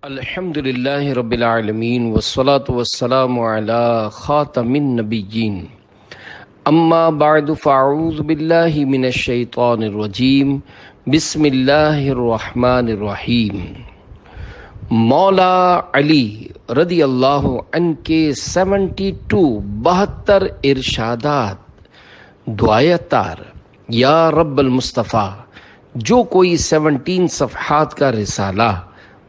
الحمد للہ رب العالمین والصلاة والسلام علی خاتم النبیین اما بعد فاعوذ باللہ من الشیطان الرجیم بسم اللہ الرحمن الرحیم۔ مولا علی رضی اللہ عنہ کے 72 ارشادات دعائے اتار۔ یا رب المصطفیٰ، جو کوئی 17 صفحات کا رسالہ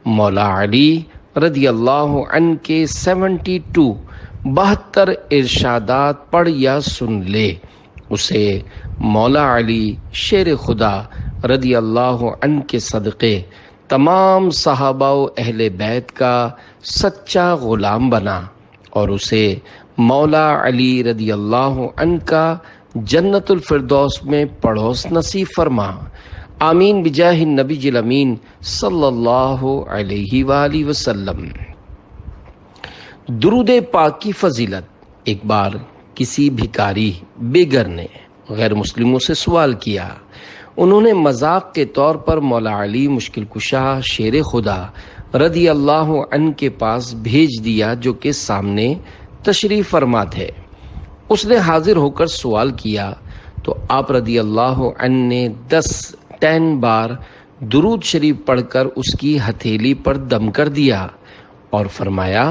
مولا علی رضی اللہ عنہ کے 72 ارشادات پڑھ یا سن لے، اسے مولا علی شیر خدا رضی اللہ عنہ کے صدقے تمام صحابہ و اہل بیت کا سچا غلام بنا، اور اسے مولا علی رضی اللہ عنہ کا جنت الفردوس میں پڑوس نصیب فرما۔ آمین بجاہ النبی الامین صلی اللہ علیہ وآلہ وسلم۔ درود پاک کی فضیلت۔ ایک بار کسی بھکاری بے گھر نے غیر مسلموں سے سوال کیا۔ انہوں نے مذاق کے طور پر مولا علی مشکل کشا شیر خدا رضی اللہ عنہ کے پاس بھیج دیا، جو کہ سامنے تشریف فرما تھے۔ اس نے حاضر ہو کر سوال کیا تو آپ رضی اللہ عنہ نے 10 بار درود شریف پڑھ کر اس کی ہتھیلی پر دم کر دیا اور فرمایا،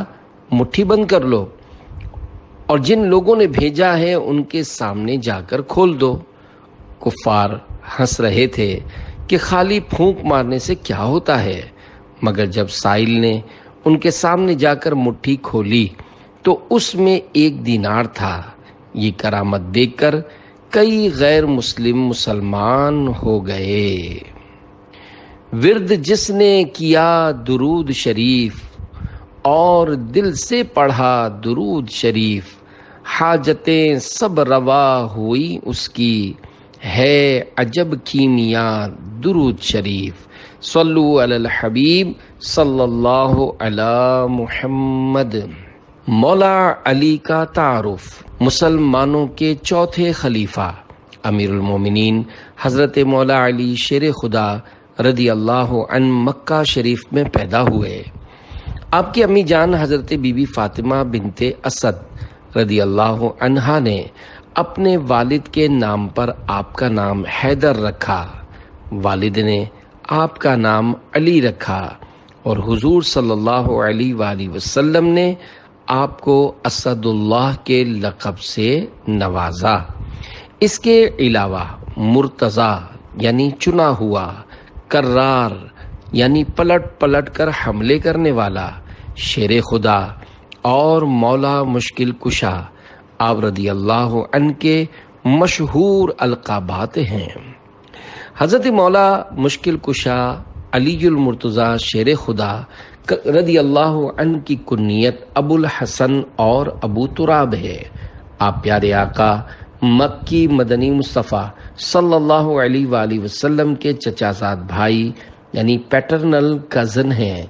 مٹھی بند کر لو اور جن لوگوں نے بھیجا ہے ان کے سامنے جا کر کھول دو۔ کفار ہنس رہے تھے کہ خالی پھونک مارنے سے کیا ہوتا ہے، مگر جب سائل نے ان کے سامنے جا کر مٹھی کھولی تو اس میں 1 دینار تھا۔ یہ کرامت دیکھ کر کئی غیر مسلمان ہو گئے۔ ورد جس نے کیا درود شریف اور دل سے پڑھا درود شریف، حاجتیں سب روا ہوئی اس کی، ہے عجب کیمیا درود شریف۔ صلو علی الحبیب صلی اللہ علی محمد۔ مولا علی کا تعارف۔ مسلمانوں کے چوتھے خلیفہ امیر المومنین حضرت مولا علی شیر خدا رضی اللہ عنہ مکہ شریف میں پیدا ہوئے۔ آپ کی امی جان حضرت بی بی فاطمہ بنت اسد رضی اللہ عنہا نے اپنے والد کے نام پر آپ کا نام حیدر رکھا، والد نے آپ کا نام علی رکھا، اور حضور صلی اللہ علیہ وآلہ وسلم نے آپ کو اسد اللہ کے لقب سے نوازا۔ اس کے علاوہ مرتضی یعنی چنا ہوا، کرار یعنی پلٹ پلٹ کر حملے کرنے والا، شیر خدا اور مولا مشکل کشا آپ رضی اللہ عنہ کے مشہور القابات ہیں۔ حضرت مولا مشکل کشا علی المرتضی شیر خدا رضی اللہ عنہ کی کنیت ابو الحسن اور ابو تراب ہے۔ آپ پیارے آقا مکی مدنی مصطفیٰ صلی اللہ علیہ وآلہ وسلم کے چچا زاد بھائی یعنی پیٹرنل کزن ہیں۔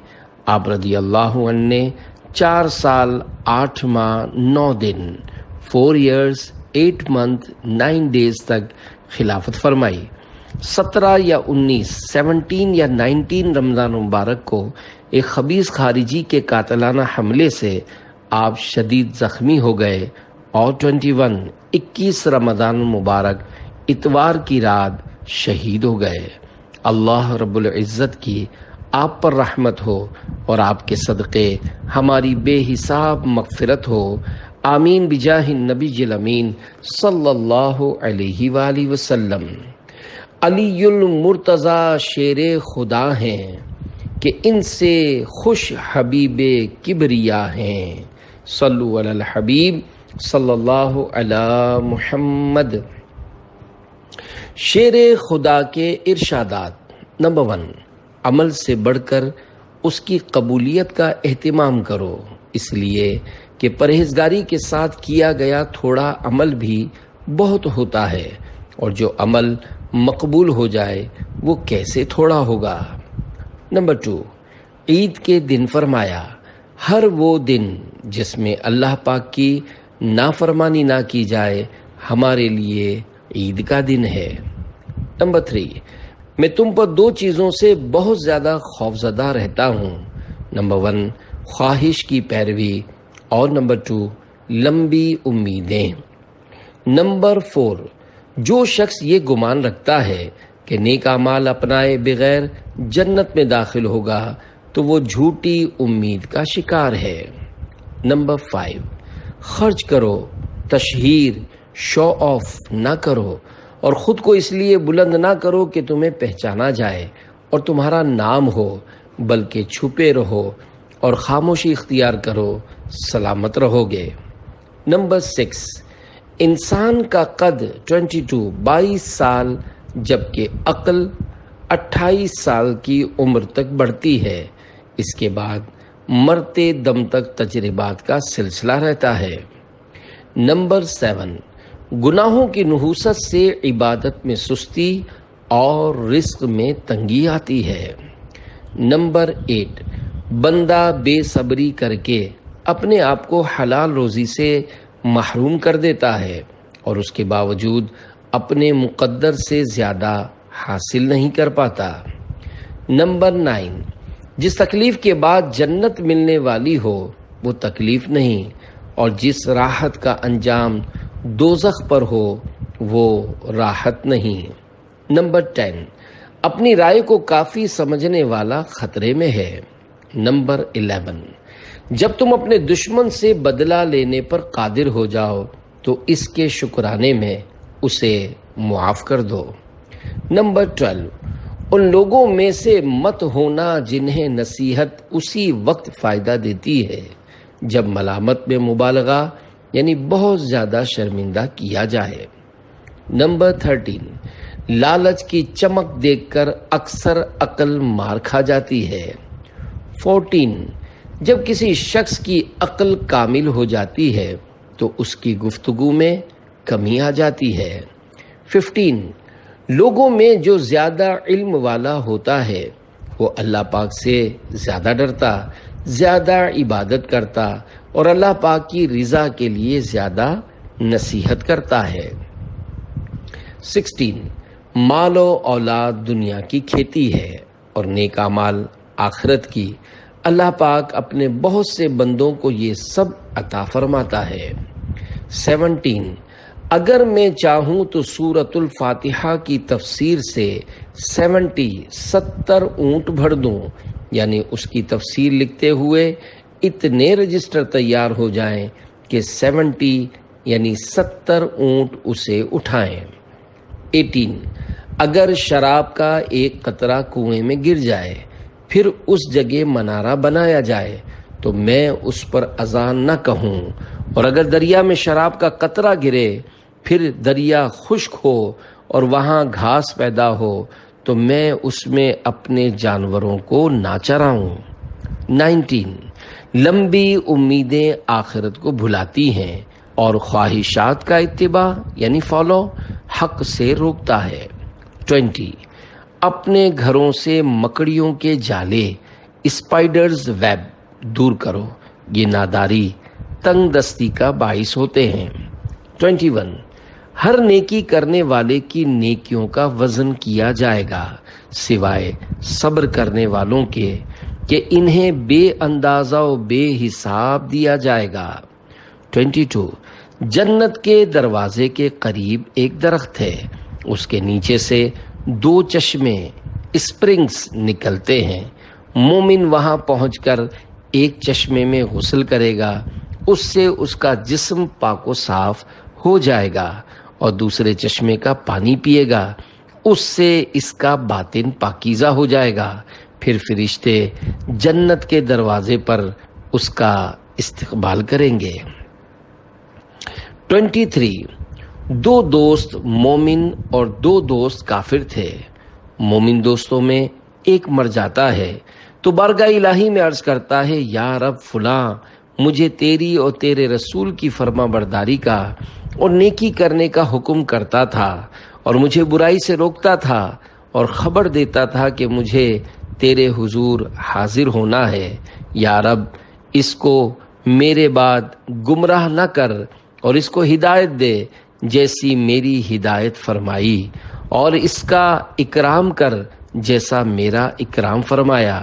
آپ رضی اللہ عنہ نے 4 سال 8 ماہ 9 دن 4 years 8 months 9 days تک خلافت فرمائی۔ 17 یا 19 رمضان مبارک کو ایک خبیث خارجی کے قاتلانہ حملے سے آپ شدید زخمی ہو گئے، اور 21 رمضان مبارک اتوار کی رات شہید ہو گئے۔ اللہ رب العزت کی آپ پر رحمت ہو اور آپ کے صدقے ہماری بے حساب مغفرت ہو۔ آمین بجاہ النبی الامین صلی اللہ علیہ وآلہ وسلم۔ علی المرتضی شیر خدا ہیں کہ ان سے خوش حبیب کبریا ہیں۔ صلو علی الحبیب صلی اللہ علی محمد۔ شیر خدا کے ارشادات۔ نمبر 1، عمل سے بڑھ کر اس کی قبولیت کا اہتمام کرو، اس لیے کہ پرہیزگاری کے ساتھ کیا گیا تھوڑا عمل بھی بہت ہوتا ہے، اور جو عمل مقبول ہو جائے وہ کیسے تھوڑا ہوگا۔ نمبر 2، عید کے دن فرمایا، ہر وہ دن جس میں اللہ پاک کی نافرمانی نہ کی جائے ہمارے لیے عید کا دن ہے۔ نمبر 3، میں تم پر 2 چیزوں سے بہت زیادہ خوفزدہ رہتا ہوں، نمبر 1 خواہش کی پیروی، اور نمبر 2 لمبی امیدیں۔ نمبر 4 جو شخص یہ گمان رکھتا ہے کہ نیک اعمال اپنائے بغیر جنت میں داخل ہوگا تو وہ جھوٹی امید کا شکار ہے۔ نمبر 5 خرچ کرو، تشہیر، شو آف نہ کرو، اور خود کو اس لیے بلند نہ کرو کہ تمہیں پہچانا جائے اور تمہارا نام ہو، بلکہ چھپے رہو اور خاموشی اختیار کرو، سلامت رہو گے۔ نمبر 6 انسان کا قد 22 سال جبکہ عقل 28 سال کی عمر تک بڑھتی ہے، اس کے بعد مرتے دم تک تجربات کا سلسلہ رہتا ہے۔ نمبر 7 گناہوں کی نحوست سے عبادت میں سستی اور رزق میں تنگی آتی ہے۔ نمبر 8 بندہ بے صبری کر کے اپنے آپ کو حلال روزی سے محروم کر دیتا ہے اور اس کے باوجود اپنے مقدر سے زیادہ حاصل نہیں کر پاتا۔ نمبر 9 جس تکلیف کے بعد جنت ملنے والی ہو وہ تکلیف نہیں، اور جس راحت کا انجام دوزخ پر ہو وہ راحت نہیں۔ نمبر 10 اپنی رائے کو کافی سمجھنے والا خطرے میں ہے۔ نمبر 11 جب تم اپنے دشمن سے بدلہ لینے پر قادر ہو جاؤ تو اس کے شکرانے میں اسے معاف کر دو۔ نمبر 12 ان لوگوں میں سے مت ہونا جنہیں نصیحت اسی وقت فائدہ دیتی ہے جب ملامت میں مبالغہ یعنی بہت زیادہ شرمندہ کیا جائے۔ نمبر 13 لالچ کی چمک دیکھ کر اکثر عقل مار کھا جاتی ہے۔ 14 جب کسی شخص کی عقل کامل ہو جاتی ہے تو اس کی گفتگو میں کمی آ جاتی ہے۔ 15 لوگوں میں جو زیادہ علم والا ہوتا ہے وہ اللہ پاک سے زیادہ ڈرتا، زیادہ عبادت کرتا اور اللہ پاک کی رضا کے لیے زیادہ نصیحت کرتا ہے۔ 16 مال و اولاد دنیا کی کھیتی ہے اور نیک اعمال آخرت کی۔ اللہ پاک اپنے بہت سے بندوں کو یہ سب عطا فرماتا ہے۔ 17 اگر میں چاہوں تو سورۃ الفاتحہ کی تفسیر سے 70 اونٹ بھر دوں، یعنی اس کی تفسیر لکھتے ہوئے اتنے رجسٹر تیار ہو جائیں کہ 70 اونٹ اسے اٹھائیں۔ 18 اگر شراب کا ایک قطرہ کنویں میں گر جائے پھر اس جگہ منارہ بنایا جائے تو میں اس پر اذان نہ کہوں، اور اگر دریا میں شراب کا قطرہ گرے پھر دریا خشک ہو اور وہاں گھاس پیدا ہو تو میں اس میں اپنے جانوروں کو نہ چراؤں۔ 19 لمبی امیدیں آخرت کو بھلاتی ہیں اور خواہشات کا اتباع یعنی فالو حق سے روکتا ہے۔ 20 اپنے گھروں سے مکڑیوں کے جالے اسپائڈرز ویب دور کرو، یہ ناداری تنگ دستی کا باعث ہوتے ہیں۔ 21 ہر نیکی کرنے والے کی نیکیوں کا وزن کیا جائے گا سوائے صبر کرنے والوں کے کہ انہیں بے اندازہ و بے حساب دیا جائے گا۔ 22 جنت کے دروازے کے قریب ایک درخت ہے، اس کے نیچے سے 2 چشمے اسپرنگز نکلتے ہیں، مومن وہاں پہنچ کر ایک چشمے میں غسل کرے گا، اس سے اس کا جسم پاک و صاف ہو جائے گا، اور دوسرے چشمے کا پانی پیے گا، اس سے اس کا باطن پاکیزہ ہو جائے گا، پھر فرشتے جنت کے دروازے پر اس کا استقبال کریں گے۔ 23 2 دوست مومن اور 2 دوست کافر تھے، مومن دوستوں میں ایک مر جاتا ہے تو بارگاہ الہی میں عرض کرتا ہے، یا رب فلاں مجھے تیری اور تیرے رسول کی فرما برداری کا اور نیکی کرنے کا حکم کرتا تھا اور مجھے برائی سے روکتا تھا اور خبر دیتا تھا کہ مجھے تیرے حضور حاضر ہونا ہے، یا رب اس کو میرے بعد گمراہ نہ کر اور اس کو ہدایت دے جیسی میری ہدایت فرمائی، اور اس کا اکرام کر جیسا میرا اکرام فرمایا،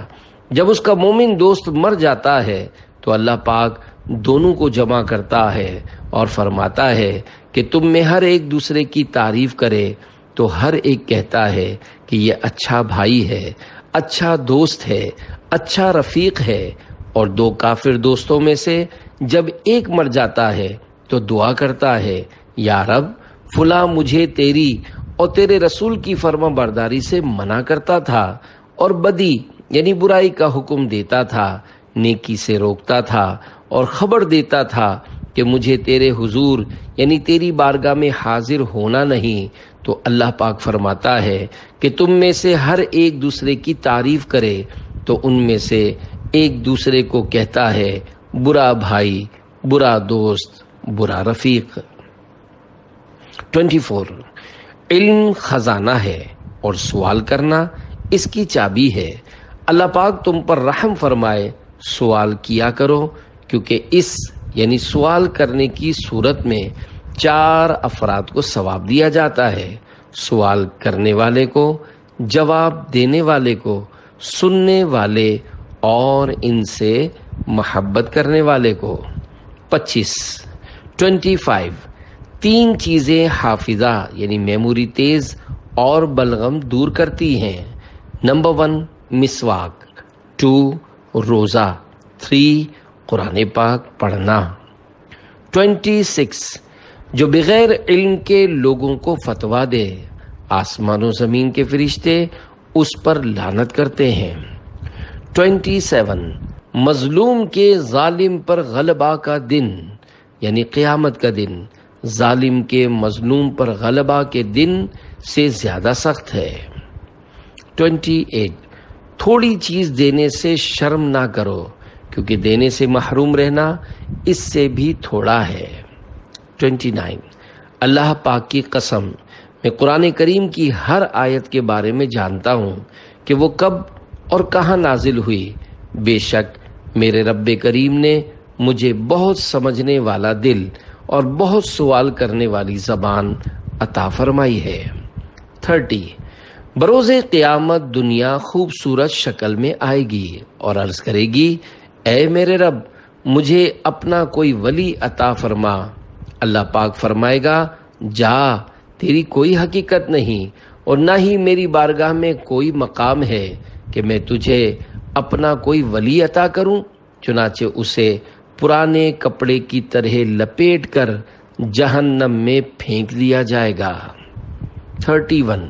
جب اس کا مومن دوست مر جاتا ہے تو اللہ پاک دونوں کو جمع کرتا ہے اور فرماتا ہے کہ تم میں ہر ایک دوسرے کی تعریف کرے تو ہر ایک کہتا ہے کہ یہ اچھا بھائی ہے، اچھا دوست ہے، اچھا رفیق ہے۔ اور دو کافر دوستوں میں سے جب ایک مر جاتا ہے تو دعا کرتا ہے، یا رب فلاں مجھے تیری اور تیرے رسول کی فرما برداری سے منع کرتا تھا اور بدی یعنی برائی کا حکم دیتا تھا، نیکی سے روکتا تھا اور خبر دیتا تھا کہ مجھے تیرے حضور یعنی تیری بارگاہ میں حاضر ہونا نہیں۔ تو اللہ پاک فرماتا ہے کہ تم میں سے ہر ایک دوسرے کی تعریف کرے تو ان میں سے ایک دوسرے کو کہتا ہے برا بھائی، برا دوست، برا رفیق۔ 24 علم خزانہ ہے اور سوال کرنا اس کی چابی ہے۔ اللہ پاک تم پر رحم فرمائے، سوال کیا کرو، کیونکہ اس یعنی سوال کرنے کی صورت میں 4 افراد کو ثواب دیا جاتا ہے: سوال کرنے والے کو، جواب دینے والے کو، سننے والے اور ان سے محبت کرنے والے کو۔ 25 3 چیزیں حافظہ یعنی میموری تیز اور بلغم دور کرتی ہیں: نمبر 1 مسواک، 2 روزہ، 3 قرآن پاک پڑھنا۔ 26 جو بغیر علم کے لوگوں کو فتویٰ دے، آسمان و زمین کے فرشتے اس پر لعنت کرتے ہیں۔ 27 مظلوم کے ظالم پر غلبہ کا دن یعنی قیامت کا دن ظالم کے مظلوم پر غلبہ کے دن سے زیادہ سخت ہے۔ 28 تھوڑی چیز دینے سے شرم نہ کرو، کیونکہ دینے سے محروم رہنا اس سے بھی تھوڑا ہے۔ 29 اللہ پاک کی قسم، میں قرآن کریم کی ہر آیت کے بارے میں جانتا ہوں کہ وہ کب اور کہاں نازل ہوئی۔ بے شک میرے رب کریم نے مجھے بہت سمجھنے والا دل اور بہت سوال کرنے والی زبان عطا فرمائی ہے۔ 30 بروز قیامت دنیا خوبصورت شکل میں آئے گی اور عرض کرے گی، اے میرے رب مجھے اپنا کوئی ولی عطا فرما۔ اللہ پاک فرمائے گا، جا، تیری کوئی حقیقت نہیں اور نہ ہی میری بارگاہ میں کوئی مقام ہے کہ میں تجھے اپنا کوئی ولی عطا کروں۔ چنانچہ اسے پرانے کپڑے کی طرح لپیٹ کر جہنم میں پھینک دیا جائے گا۔ 31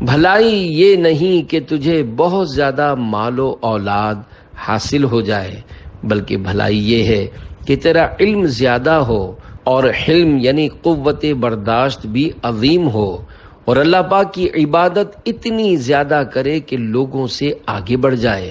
بھلائی یہ نہیں کہ تجھے بہت زیادہ مال و اولاد حاصل ہو جائے، بلکہ بھلائی یہ ہے کہ تیرا علم زیادہ ہو اور حلم یعنی قوت برداشت بھی عظیم ہو، اور اللہ پاک کی عبادت اتنی زیادہ کرے کہ لوگوں سے آگے بڑھ جائے۔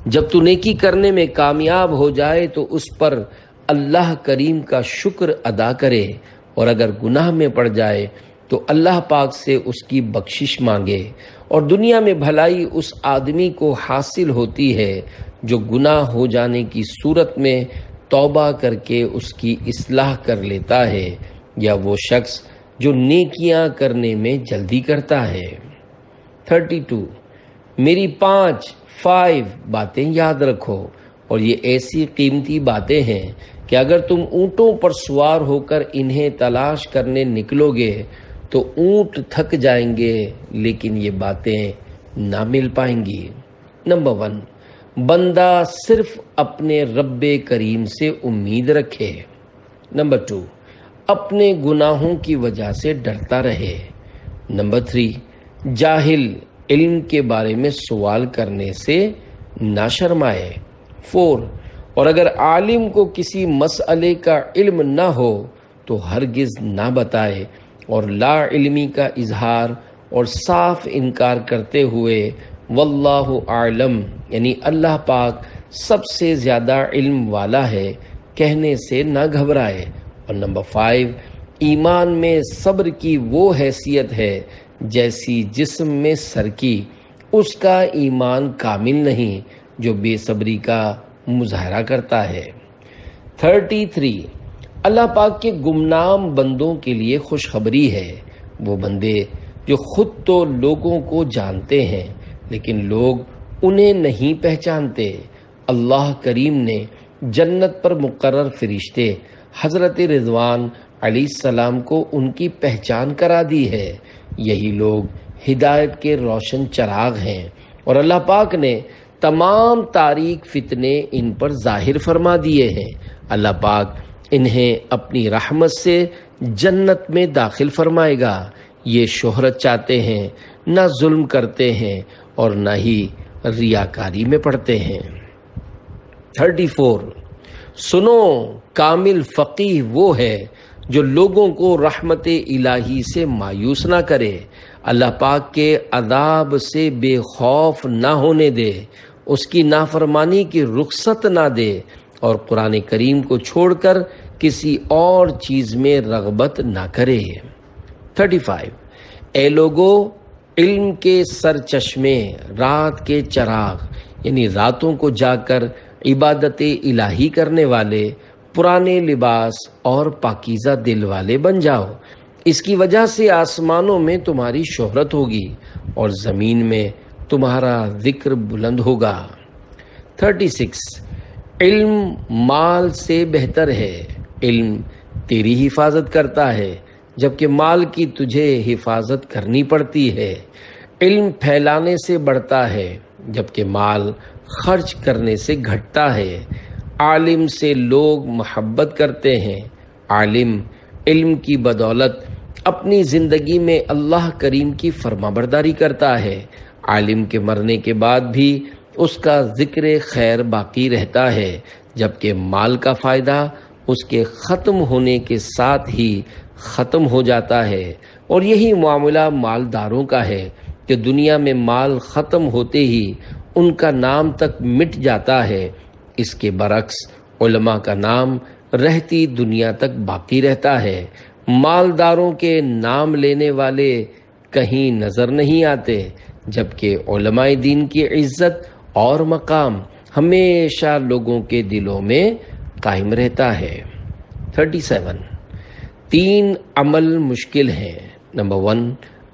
جب تو نیکی کرنے میں کامیاب ہو جائے تو اس پر اللہ کریم کا شکر ادا کرے، اور اگر گناہ میں پڑ جائے تو اللہ پاک سے اس کی بخشش مانگے۔ اور دنیا میں بھلائی اس آدمی کو حاصل ہوتی ہے جو گناہ ہو جانے کی صورت میں توبہ کر کے اس کی اصلاح کر لیتا ہے، یا وہ شخص جو نیکیاں کرنے میں جلدی کرتا ہے۔ 32 میری 5 باتیں یاد رکھو، اور یہ ایسی قیمتی باتیں ہیں کہ اگر تم اونٹوں پر سوار ہو کر انہیں تلاش کرنے نکلو گے تو اونٹ تھک جائیں گے، لیکن یہ باتیں نہ مل پائیں گی۔ نمبر 1 بندہ صرف اپنے رب کریم سے امید رکھے۔ نمبر 2 اپنے گناہوں کی وجہ سے ڈرتا رہے۔ نمبر 3 جاہل علم کے بارے میں سوال کرنے سے نہ شرمائے۔ 4 اور اگر عالم کو کسی مسئلے کا علم نہ ہو تو ہرگز نہ بتائے، اور لا علمی کا اظہار اور صاف انکار کرتے ہوئے واللہ اعلم یعنی اللہ پاک سب سے زیادہ علم والا ہے کہنے سے نہ گھبرائے۔ اور نمبر 5 ایمان میں صبر کی وہ حیثیت ہے جیسی جسم میں سر کی، اس کا ایمان کامل نہیں جو بے صبری کا مظاہرہ کرتا ہے۔ 33 اللہ پاک کے گمنام بندوں کے لیے خوشخبری ہے، وہ بندے جو خود تو لوگوں کو جانتے ہیں لیکن لوگ انہیں نہیں پہچانتے۔ اللہ کریم نے جنت پر مقرر فرشتے حضرت رضوان علیہ السلام کو ان کی پہچان کرا دی ہے۔ یہی لوگ ہدایت کے روشن چراغ ہیں، اور اللہ پاک نے تمام تاریک فتنے ان پر ظاہر فرما دیے ہیں۔ اللہ پاک انہیں اپنی رحمت سے جنت میں داخل فرمائے گا۔ یہ شہرت چاہتے ہیں، نہ ظلم کرتے ہیں اور نہ ہی ریاکاری میں پڑتے ہیں۔ 34 سنو، کامل فقیہ وہ ہے جو لوگوں کو رحمت الہی سے مایوس نہ کرے، اللہ پاک کے عذاب سے بے خوف نہ ہونے دے، اس کی نافرمانی کی رخصت نہ دے، اور قرآن کریم کو چھوڑ کر کسی اور چیز میں رغبت نہ کرے۔ 35 اے لوگو، علم کے سرچشمے، رات کے چراغ، یعنی راتوں کو جا کر عبادت الہی کرنے والے، پرانے لباس اور پاکیزہ دل والے بن جاؤ۔ اس کی وجہ سے آسمانوں میں تمہاری شہرت ہوگی اور زمین میں تمہارا ذکر بلند ہوگا۔ 36 علم مال سے بہتر ہے، علم تیری حفاظت کرتا ہے جبکہ مال کی تجھے حفاظت کرنی پڑتی ہے۔ علم پھیلانے سے بڑھتا ہے جبکہ مال خرچ کرنے سے گھٹتا ہے۔ عالم سے لوگ محبت کرتے ہیں، عالم علم کی بدولت اپنی زندگی میں اللہ کریم کی فرمانبرداری کرتا ہے۔ عالم کے مرنے کے بعد بھی اس کا ذکر خیر باقی رہتا ہے، جبکہ مال کا فائدہ اس کے ختم ہونے کے ساتھ ہی ختم ہو جاتا ہے۔ اور یہی معاملہ مالداروں کا ہے کہ دنیا میں مال ختم ہوتے ہی ان کا نام تک مٹ جاتا ہے۔ اس کے برعکس علماء کا نام رہتی دنیا تک باقی رہتا ہے۔ مالداروں کے نام لینے والے کہیں نظر نہیں آتے، جبکہ علماء دین کی عزت اور مقام ہمیشہ لوگوں کے دلوں میں قائم رہتا ہے۔ 37 3 عمل مشکل ہیں۔ نمبر 1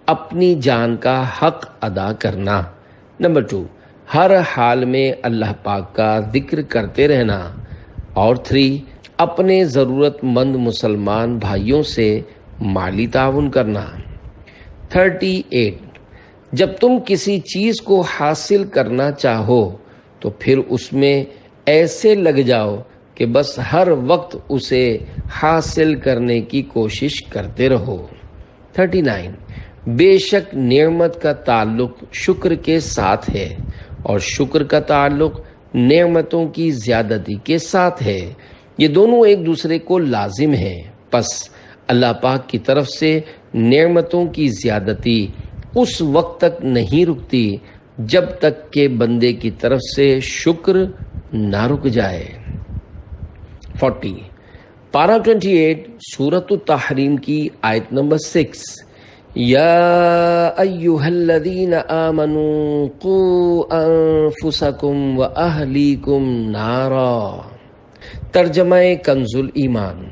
اپنی جان کا حق ادا کرنا۔ نمبر 2 ہر حال میں اللہ پاک کا ذکر کرتے رہنا۔ اور 3 اپنے ضرورت مند مسلمان بھائیوں سے مالی تعاون کرنا۔ 38 جب تم کسی چیز کو حاصل کرنا چاہو تو پھر اس میں ایسے لگ جاؤ کہ بس ہر وقت اسے حاصل کرنے کی کوشش کرتے رہو۔ 39 بے شک نعمت کا تعلق شکر کے ساتھ ہے اور شکر کا تعلق نعمتوں کی زیادتی کے ساتھ ہے، یہ دونوں ایک دوسرے کو لازم ہیں۔ پس اللہ پاک کی طرف سے نعمتوں کی زیادتی اس وقت تک نہیں رکتی جب تک کہ بندے کی طرف سے شکر نہ رک جائے۔ 40 پارہ 28 سورۃ التحریم کی آیت نمبر 6 یا ایھا الذین آمنوا قوا انفسکم واہلیکم نارا۔ ترجمہ کنز الایمان،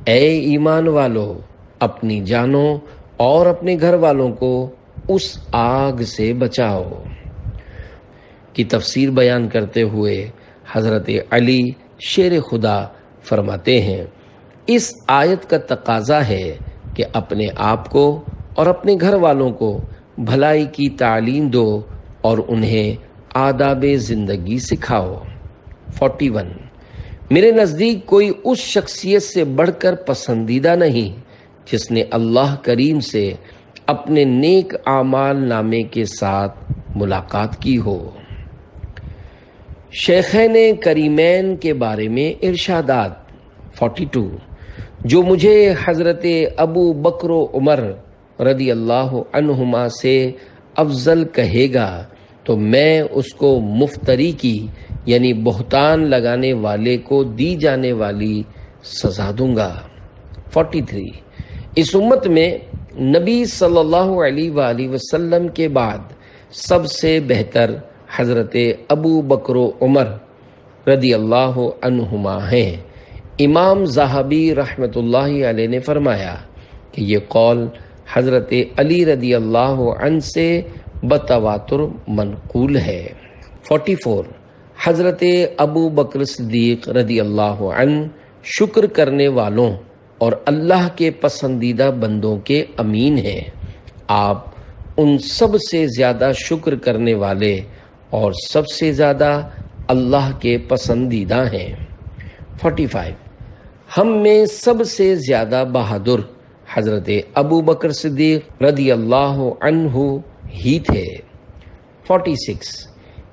اے ایمان والو، اپنی جانوں اور اپنے گھر والوں کو اس آگ سے بچاؤ۔ کی تفسیر بیان کرتے ہوئے حضرت علی شیر خدا فرماتے ہیں، اس آیت کا تقاضا ہے کہ اپنے آپ کو اور اپنے گھر والوں کو بھلائی کی تعلیم دو اور انہیں آداب زندگی سکھاؤ۔ 41 میرے نزدیک کوئی اس شخصیت سے بڑھ کر پسندیدہ نہیں جس نے اللہ کریم سے اپنے نیک اعمال نامے کے ساتھ ملاقات کی ہو۔ شیخین کریمین کے بارے میں ارشادات۔ 42 جو مجھے حضرت ابو بکر و عمر رضی اللہ عنہما سے افضل کہے گا تو میں اس کو مفتری کی یعنی بہتان لگانے والے کو دی جانے والی سزا دوں گا۔ 43 اس امت میں نبی صلی اللہ علیہ وآلہ وسلم کے بعد سب سے بہتر حضرت ابو بکر و عمر رضی اللہ عنہما ہیں۔ امام ذہبی رحمۃ اللہ علیہ نے فرمایا کہ یہ قول حضرت علی رضی اللہ عنہ سے بتواتر منقول ہے۔ 44 حضرت ابو بکر صدیق رضی اللہ عنہ شکر کرنے والوں اور اللہ کے پسندیدہ بندوں کے امین ہیں، آپ ان سب سے زیادہ شکر کرنے والے اور سب سے زیادہ اللہ کے پسندیدہ ہیں۔ 45 ہم میں سب سے زیادہ بہادر حضرت ابو بکر صدیق رضی اللہ عنہ ہی تھے۔ 46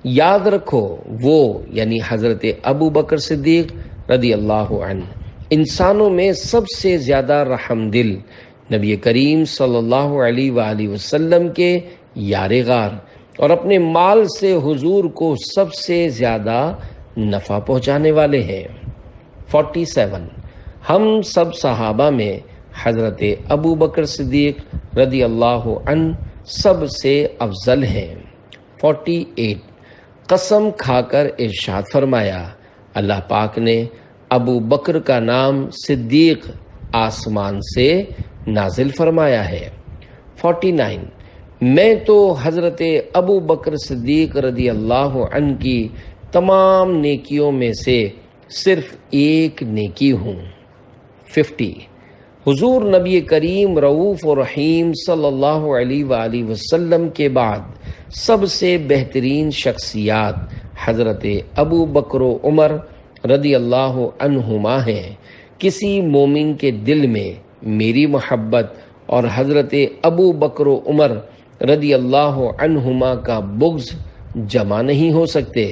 یاد رکھو وہ یعنی حضرت ابو بکر صدیق رضی اللہ عنہ انسانوں میں سب سے زیادہ رحم دل، نبی کریم صلی اللہ علیہ وآلہ وسلم کے یار غار اور اپنے مال سے حضور کو سب سے زیادہ نفع پہنچانے والے ہیں۔ 47 ہم سب صحابہ میں حضرت ابو بکر صدیق رضی اللہ عنہ سب سے افضل ہیں۔ 48 قسم کھا کر ارشاد فرمایا، اللہ پاک نے ابو بکر کا نام صدیق آسمان سے نازل فرمایا ہے۔ 49 میں تو حضرت ابو بکر صدیق رضی اللہ عنہ کی تمام نیکیوں میں سے صرف ایک نیکی ہوں۔ 50 حضور نبی کریم رؤوف و رحیم صلی اللہ علیہ وآلہ وسلم کے بعد سب سے بہترین شخصیات حضرت ابو بکر و عمر رضی اللہ عنہما ہیں۔ کسی مومن کے دل میں میری محبت اور حضرت ابو بکر و عمر رضی اللہ عنہما کا بغض جمع نہیں ہو سکتے،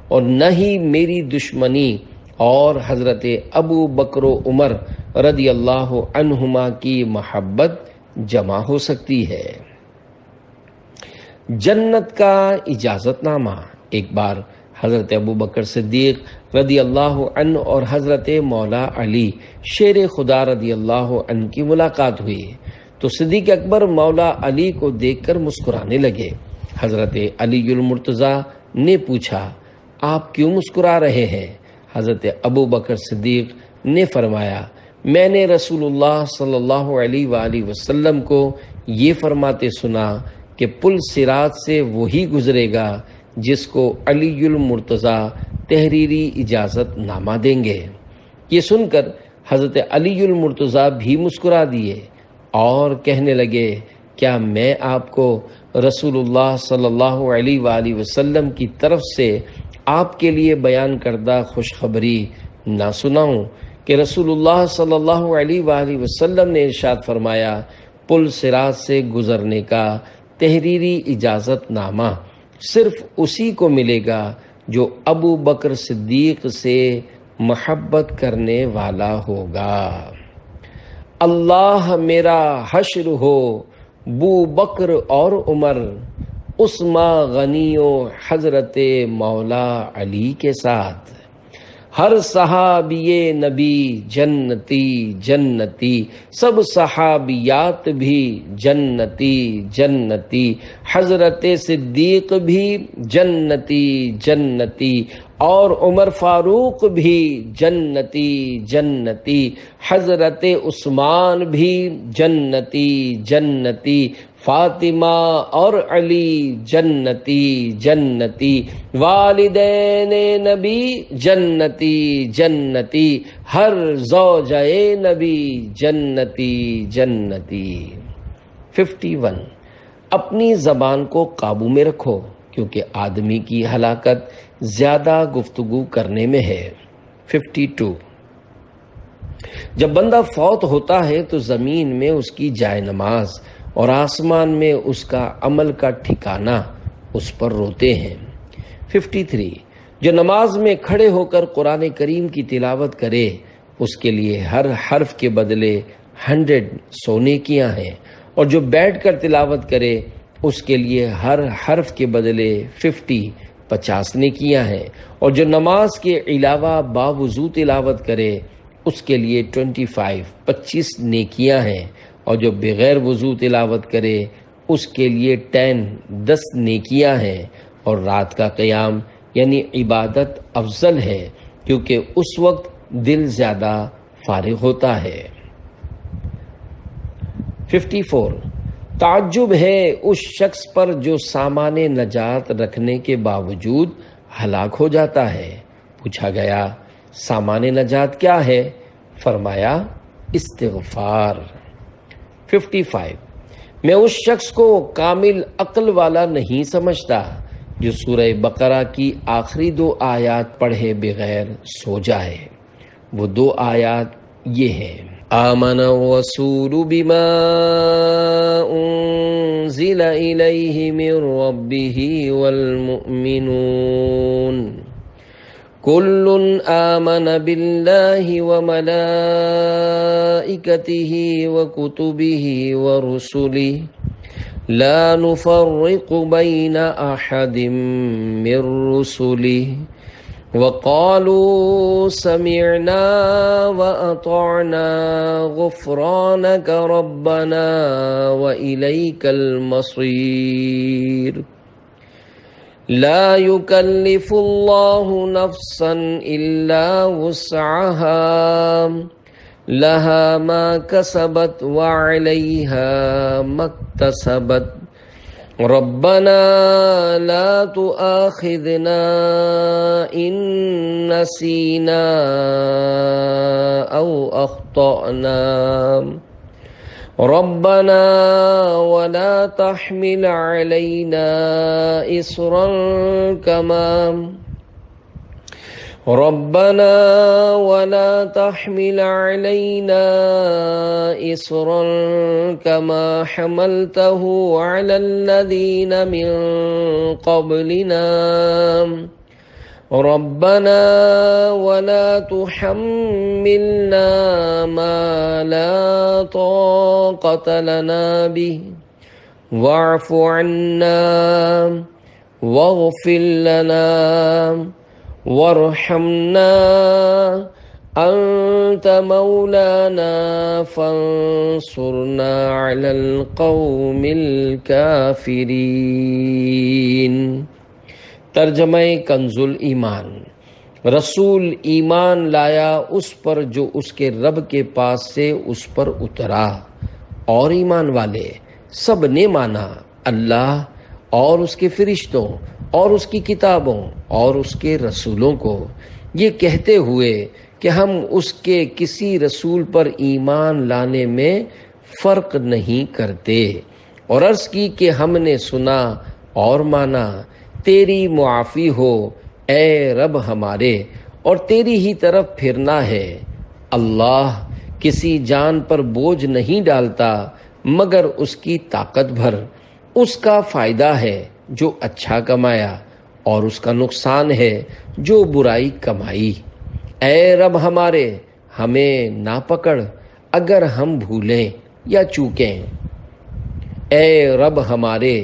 اور نہ ہی میری دشمنی اور حضرت ابو بکر و عمر رضی اللہ عنہما کی محبت جمع ہو سکتی ہے۔ جنت کا اجازت نامہ۔ ایک بار حضرت ابو بکر صدیق رضی اللہ عنہ اور حضرت مولا علی شیر خدا رضی اللہ عنہ کی ملاقات ہوئی تو صدیق اکبر مولا علی کو دیکھ کر مسکرانے لگے۔ حضرت علی المرتضیٰ نے پوچھا، آپ کیوں مسکرا رہے ہیں؟ حضرت ابو بکر صدیق نے فرمایا، میں نے رسول اللہ صلی اللہ علیہ وآلہ وسلم کو یہ فرماتے سنا کہ پل صراط سے وہی گزرے گا جس کو علی المرتضیٰ تحریری اجازت نامہ دیں گے۔ یہ سن کر حضرت علی المرتضیٰ بھی مسکرا دیے اور کہنے لگے، کیا میں آپ کو رسول اللہ صلی اللہ علیہ وآلہ وسلم کی طرف سے آپ کے لیے بیان کردہ خوشخبری نہ سناؤں کہ رسول اللہ صلی اللہ علیہ وآلہ وسلم نے ارشاد فرمایا، پل صراط سے گزرنے کا تحریری اجازت نامہ صرف اسی کو ملے گا جو ابو بکر صدیق سے محبت کرنے والا ہوگا۔ اللہ میرا حشر ہو بو بکر اور عمر، عثمان غنی و حضرت مولا علی کے ساتھ، ہر صحابی نبی جنتی جنتی، سب صحابیات بھی جنتی جنتی، حضرت صدیق بھی جنتی جنتی، اور عمر فاروق بھی جنتی جنتی، حضرت عثمان بھی جنتی جنتی، فاطمہ اور علی جنتی جنتی، والدین نبی جنتی جنتی، ہر زوجہ نبی جنتی جنتی۔ 51 اپنی زبان کو قابو میں رکھو کیونکہ آدمی کی ہلاکت زیادہ گفتگو کرنے میں ہے۔ 52 جب بندہ فوت ہوتا ہے تو زمین میں اس کی جائے نماز اور آسمان میں اس کا عمل کا ٹھکانہ اس پر روتے ہیں۔ 53 جو نماز میں کھڑے ہو کر قرآن کریم کی تلاوت کرے اس کے لیے ہر حرف کے بدلے 100 سونے کیاں ہیں، اور جو بیٹھ کر تلاوت کرے اس کے لیے ہر حرف کے بدلے 50 نیکیاں ہیں، اور جو نماز کے علاوہ باوضو تلاوت کرے اس کے لیے 25 نیکیاں ہیں، اور جو بغیر وضو تلاوت کرے اس کے لیے 10 نیکیاں ہیں، اور رات کا قیام یعنی عبادت افضل ہے کیونکہ اس وقت دل زیادہ فارغ ہوتا ہے۔ 54 تعجب ہے اس شخص پر جو سامان نجات رکھنے کے باوجود ہلاک ہو جاتا ہے۔ پوچھا گیا سامان نجات کیا ہے؟ فرمایا استغفار۔ 55 میں اس شخص کو کامل عقل والا نہیں سمجھتا جو سورہ بقرہ کی آخری 2 آیات پڑھے بغیر سو جائے۔ وہ 2 آیات یہ ہیں: آمن الرسول بما انزل الیہ من ربہ والمؤمنون کل آمن باللہ وملائکتہ وکتبہ ورسلہ لا نفرق بین احد من رسلہ وقالوا سمعنا وأطعنا غفرانك ربنا وإليك المصير لا يكلف الله نفسا إلا وسعها لها ما كسبت وعليها ما اكتسبت ربنا لا تؤاخذنا إن نسينا أو أخطأنا ربنا ولا تحمل علينا إصرا كما ربنا ولا تحمل علينا إصرا كما حملته على الذين من قبلنا ربنا ولا تحملنا ما لا طاقة لنا به واعف عنا واغفر لنا وارحمنا أنت مولانا فانصرنا على القوم الكافرين۔ ترجمہ کنز ایمان۔ رسول ایمان لایا اس پر جو اس کے رب کے پاس سے اس پر اترا، اور ایمان والے سب نے مانا اللہ اور اس کے فرشتوں اور اس کی کتابوں اور اس کے رسولوں کو، یہ کہتے ہوئے کہ ہم اس کے کسی رسول پر ایمان لانے میں فرق نہیں کرتے، اور عرض کی کہ ہم نے سنا اور مانا، تیری معافی ہو اے رب ہمارے، اور تیری ہی طرف پھرنا ہے۔ اللہ کسی جان پر بوجھ نہیں ڈالتا مگر اس کی طاقت بھر، اس کا فائدہ ہے جو اچھا کمایا اور اس کا نقصان ہے جو برائی کمائی۔ اے رب ہمارے ہمیں نہ پکڑ اگر ہم بھولیں یا چوکیں، اے رب ہمارے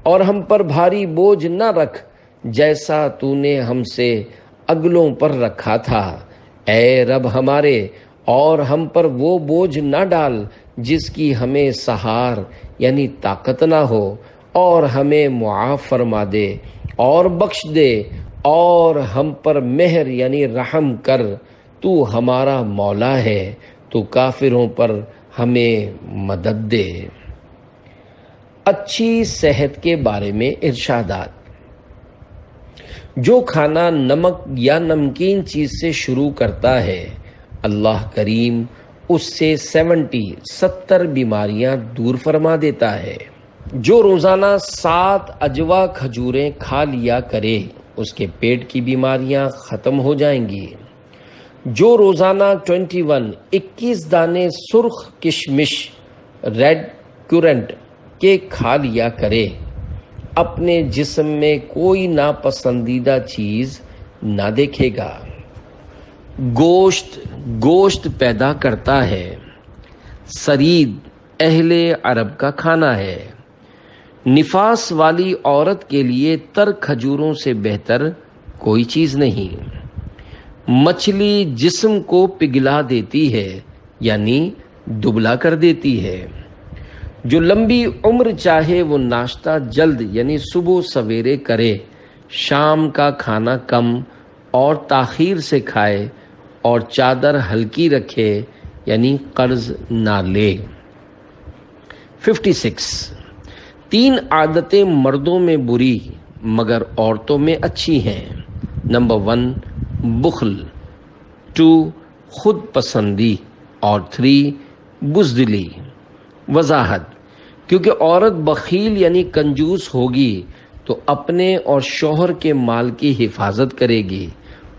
اور ہم پر بھاری بوجھ نہ رکھ جیسا تو نے ہم سے اگلوں پر رکھا تھا، اے رب ہمارے اور ہم پر وہ بوجھ نہ ڈال جس کی ہمیں سہار یعنی طاقت نہ ہو، اور ہمیں معاف فرما دے اور بخش دے اور ہم پر مہر یعنی رحم کر، تو ہمارا مولا ہے، تو کافروں پر ہمیں مدد دے۔ اچھی صحت کے بارے میں ارشادات۔ جو کھانا نمک یا نمکین چیز سے شروع کرتا ہے اللہ کریم اس سے 70 بیماریاں دور فرما دیتا ہے۔ جو روزانہ 7 اجوا کھجوریں کھا لیا کرے اس کے پیٹ کی بیماریاں ختم ہو جائیں گی۔ جو روزانہ 21 دانے سرخ کشمش ریڈ کرنٹ کے کھا لیا کرے اپنے جسم میں کوئی ناپسندیدہ چیز نہ دیکھے گا۔ گوشت پیدا کرتا ہے۔ سرید اہل عرب کا کھانا ہے۔ نفاس والی عورت کے لیے تر کھجوروں سے بہتر کوئی چیز نہیں۔ مچھلی جسم کو پگھلا دیتی ہے یعنی دبلا کر دیتی ہے۔ جو لمبی عمر چاہے وہ ناشتہ جلد یعنی صبح سویرے کرے، شام کا کھانا کم اور تاخیر سے کھائے، اور چادر ہلکی رکھے یعنی قرض نہ لے۔ 56 3 عادتیں مردوں میں بری مگر عورتوں میں اچھی ہیں۔ نمبر 1 بخل، 2 خود پسندی اور 3 بزدلی۔ وضاحت: کیونکہ عورت بخیل یعنی کنجوس ہوگی تو اپنے اور شوہر کے مال کی حفاظت کرے گی،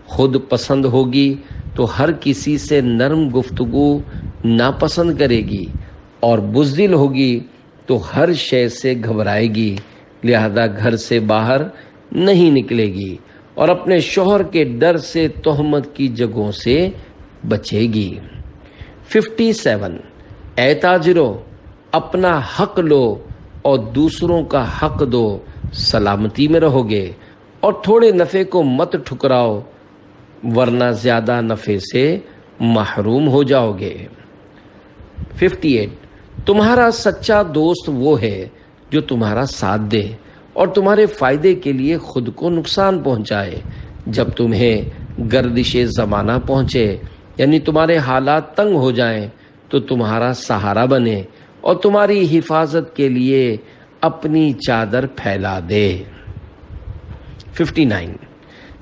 خود پسند ہوگی تو ہر کسی سے نرم گفتگو ناپسند کرے گی، اور بزدل ہوگی تو ہر شے سے گھبرائے گی، لہذا گھر سے باہر نہیں نکلے گی اور اپنے شوہر کے ڈر سے تہمت کی جگہوں سے بچے گی۔ 57 اے تاجرو، اپنا حق لو اور دوسروں کا حق دو، سلامتی میں رہو گے، اور تھوڑے نفع کو مت ٹھکراؤ ورنہ زیادہ نفع سے محروم ہو جاؤ گے۔ 58 تمہارا سچا دوست وہ ہے جو تمہارا ساتھ دے اور تمہارے فائدے کے لیے خود کو نقصان پہنچائے، جب تمہیں گردش زمانہ پہنچے یعنی تمہارے حالات تنگ ہو جائیں تو تمہارا سہارا بنے اور تمہاری حفاظت کے لیے اپنی چادر پھیلا دے۔ 59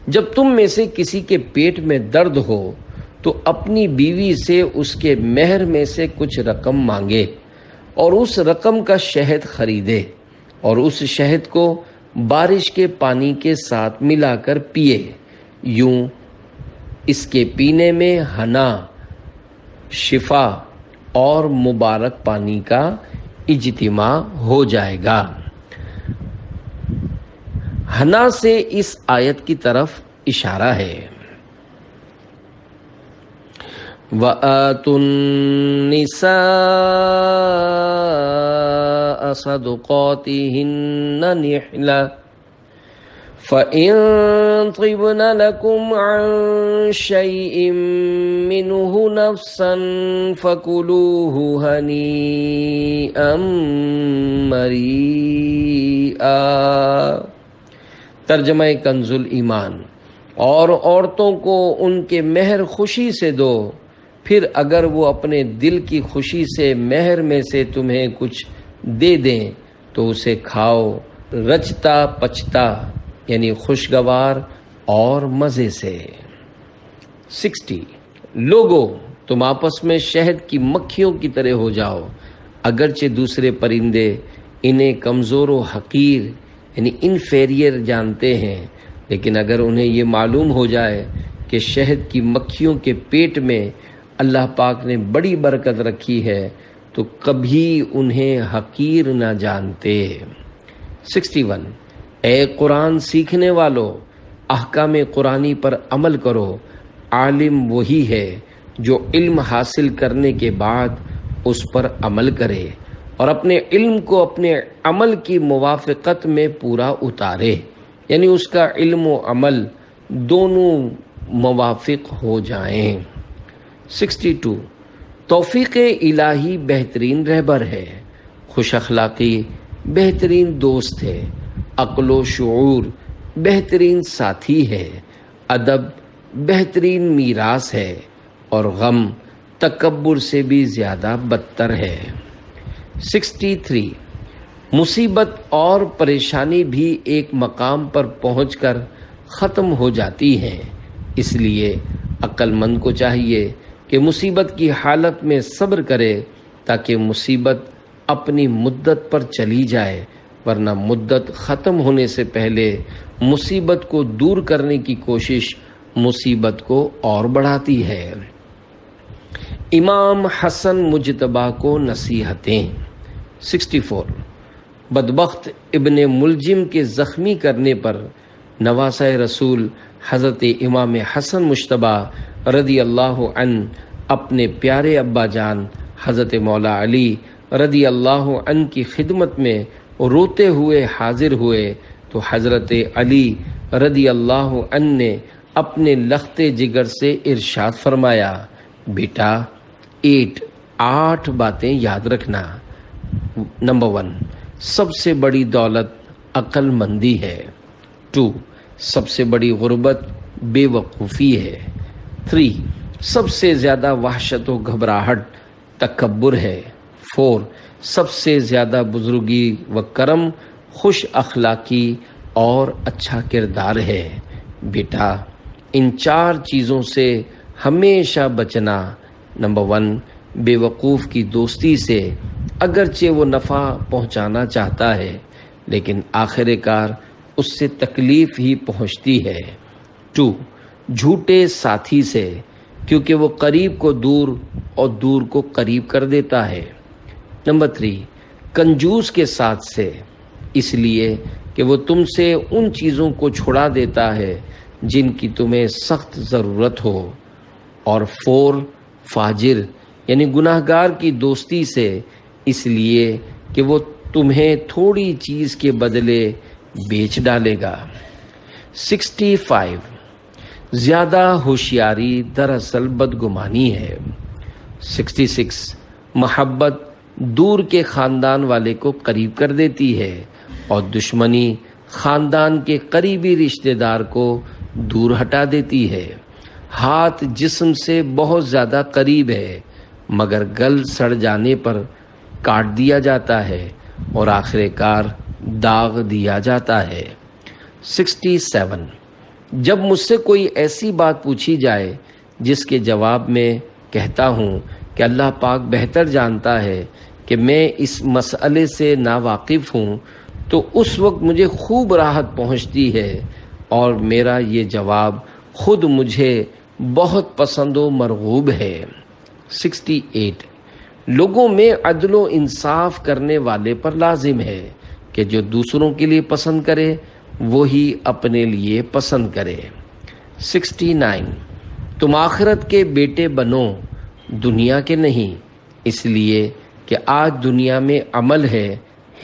جب تم میں سے کسی کے پیٹ میں درد ہو تو اپنی بیوی سے اس کے مہر میں سے کچھ رقم مانگے اور اس رقم کا شہد خریدے اور اس شہد کو بارش کے پانی کے ساتھ ملا کر پیے، یوں اس کے پینے میں ہنا، شفا اور مبارک پانی کا اجتماع ہو جائے گا۔ ہنا سے اس آیت کی طرف اشارہ ہے۔ وَآتُوا النِّسَاءَ صَدُقَاتِهِنَّ نِحْلَةً فَإِن طِبْنَ لَكُمْ عَن شَيْءٍ مِّنْهُ نَفْسًا فَكُلُوهُ هَنِيئًا مَرِيئًا۔ ترجمہ کنز الایمان۔ اور عورتوں کو ان کے مہر خوشی سے دو، پھر اگر وہ اپنے دل کی خوشی سے مہر میں سے تمہیں کچھ دے دیں تو اسے کھاؤ، رچتا پچتا یعنی خوشگوار اور مزے سے۔ 60 لوگو، تم آپس میں شہد کی مکھیوں کی طرح ہو جاؤ، اگرچہ دوسرے پرندے انہیں کمزور و حقیر یعنی انفیریئر جانتے ہیں، لیکن اگر انہیں یہ معلوم ہو جائے کہ شہد کی مکھیوں کے پیٹ میں اللہ پاک نے بڑی برکت رکھی ہے تو کبھی انہیں حقیر نہ جانتے۔ 61 اے قرآن سیکھنے والو، احکام قرآنی پر عمل کرو، عالم وہی ہے جو علم حاصل کرنے کے بعد اس پر عمل کرے اور اپنے علم کو اپنے عمل کی موافقت میں پورا اتارے، یعنی اس کا علم و عمل دونوں موافق ہو جائیں۔ 62 توفیق الہی بہترین رہبر ہے، خوش اخلاقی بہترین دوست ہے، عقل و شعور بہترین ساتھی ہے، ادب بہترین میراث ہے، اور غم تکبر سے بھی زیادہ بدتر ہے۔ 63 مصیبت اور پریشانی بھی ایک مقام پر پہنچ کر ختم ہو جاتی ہیں، اس لیے عقل مند کو چاہیے کہ مصیبت کی حالت میں صبر کرے تاکہ مصیبت اپنی مدت پر چلی جائے، ورنہ مدت ختم ہونے سے پہلے مصیبت کو دور کرنے کی کوشش مصیبت کو اور بڑھاتی ہے۔ امام حسن مجتبیٰ کو نصیحتیں۔ 64 بدبخت ابن ملجم کے زخمی کرنے پر نواسہ رسول حضرت امام حسن مجتبی رضی اللہ عنہ اپنے پیارے ابا جان حضرت مولا علی رضی اللہ عنہ کی خدمت میں روتے ہوئے حاضر ہوئے تو حضرت علی رضی اللہ عنہ نے اپنے لختے جگر سے ارشاد فرمایا، بیٹا 8 باتیں یاد رکھنا۔ نمبر 1 سب سے بڑی دولت عقل مندی ہے۔ 2 سب سے بڑی غربت بے وقوفی ہے۔ 3 سب سے زیادہ وحشت و گھبراہٹ تکبر ہے۔ 4 سب سے زیادہ بزرگی و کرم خوش اخلاقی اور اچھا کردار ہے۔ بیٹا ان 4 چیزوں سے ہمیشہ بچنا۔ نمبر 1، بے وقوف کی دوستی سے، اگرچہ وہ نفع پہنچانا چاہتا ہے لیکن آخر کار اس سے تکلیف ہی پہنچتی ہے۔ 2، جھوٹے ساتھی سے، کیونکہ وہ قریب کو دور اور دور کو قریب کر دیتا ہے۔ نمبر 3، کنجوس کے ساتھ سے، اس لیے کہ وہ تم سے ان چیزوں کو چھڑا دیتا ہے جن کی تمہیں سخت ضرورت ہو۔ اور 4، فاجر یعنی گناہ گار کی دوستی سے، اس لیے کہ وہ تمہیں تھوڑی چیز کے بدلے بیچ ڈالے گا۔ 65، زیادہ ہوشیاری دراصل بدگمانی ہے۔ 66، محبت دور کے خاندان والے کو قریب کر دیتی ہے اور دشمنی خاندان کے قریبی رشتہ دار کو دور ہٹا دیتی ہے۔ ہاتھ جسم سے بہت زیادہ قریب ہے مگر گل سڑ جانے پر کاٹ دیا جاتا ہے اور آخر کار داغ دیا جاتا ہے۔ 67، جب مجھ سے کوئی ایسی بات پوچھی جائے جس کے جواب میں کہتا ہوں کہ اللہ پاک بہتر جانتا ہے کہ میں اس مسئلے سے ناواقف ہوں، تو اس وقت مجھے خوب راحت پہنچتی ہے اور میرا یہ جواب خود مجھے بہت پسند و مرغوب ہے۔ 68، لوگوں میں عدل و انصاف کرنے والے پر لازم ہے کہ جو دوسروں کے لیے پسند کرے وہی اپنے لیے پسند کرے۔ 69، تم آخرت کے بیٹے بنو، دنیا کے نہیں، اس لیے کہ آج دنیا میں عمل ہے،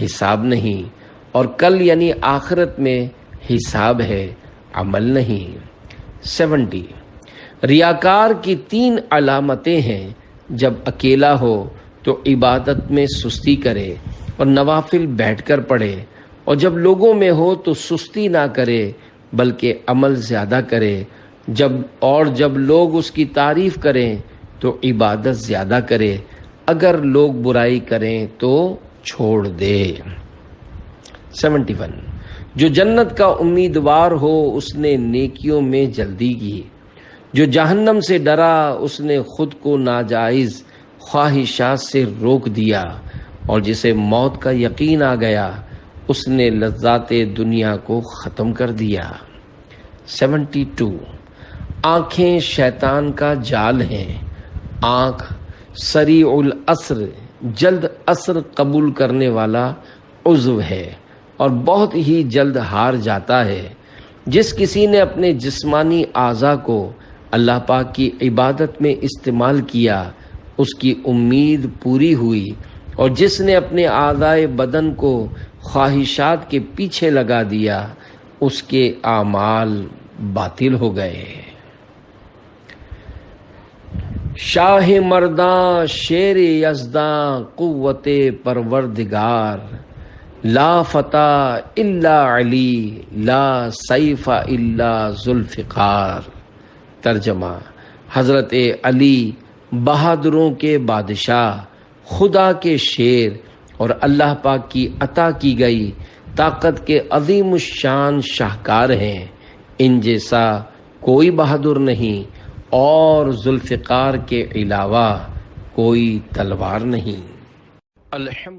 حساب نہیں، اور کل یعنی آخرت میں حساب ہے، عمل نہیں۔ 70، ریاکار کی 3 علامتیں ہیں، جب اکیلا ہو تو عبادت میں سستی کرے اور نوافل بیٹھ کر پڑھے، اور جب لوگوں میں ہو تو سستی نہ کرے بلکہ عمل زیادہ کرے، جب لوگ اس کی تعریف کریں تو عبادت زیادہ کرے، اگر لوگ برائی کریں تو چھوڑ دے۔ 71، جو جنت کا امیدوار ہو اس نے نیکیوں میں جلدی کی، جو جہنم سے ڈرا اس نے خود کو ناجائز خواہشات سے روک دیا، اور جسے موت کا یقین آ گیا اس نے لذات دنیا کو ختم کر دیا۔ 72، آنکھیں شیطان کا جال ہیں۔ آنکھ سریع العصر، جلد اثر قبول کرنے والا عضو ہے اور بہت ہی جلد ہار جاتا ہے۔ جس کسی نے اپنے جسمانی اعضاء کو اللہ پاک کی عبادت میں استعمال کیا اس کی امید پوری ہوئی، اور جس نے اپنے اعضاء بدن کو خواہشات کے پیچھے لگا دیا اس کے اعمال باطل ہو گئے۔ شاہ مرداں شیر یزداں قوت پروردگار، لا فتح الا علی لا سیف الا ذوالفقار۔ ترجمہ، حضرت علی بہادروں کے بادشاہ، خدا کے شیر اور اللہ پاک کی عطا کی گئی طاقت کے عظیم الشان شاہکار ہیں، ان جیسا کوئی بہادر نہیں اور ذوالفقار کے علاوہ کوئی تلوار نہیں۔ الحمد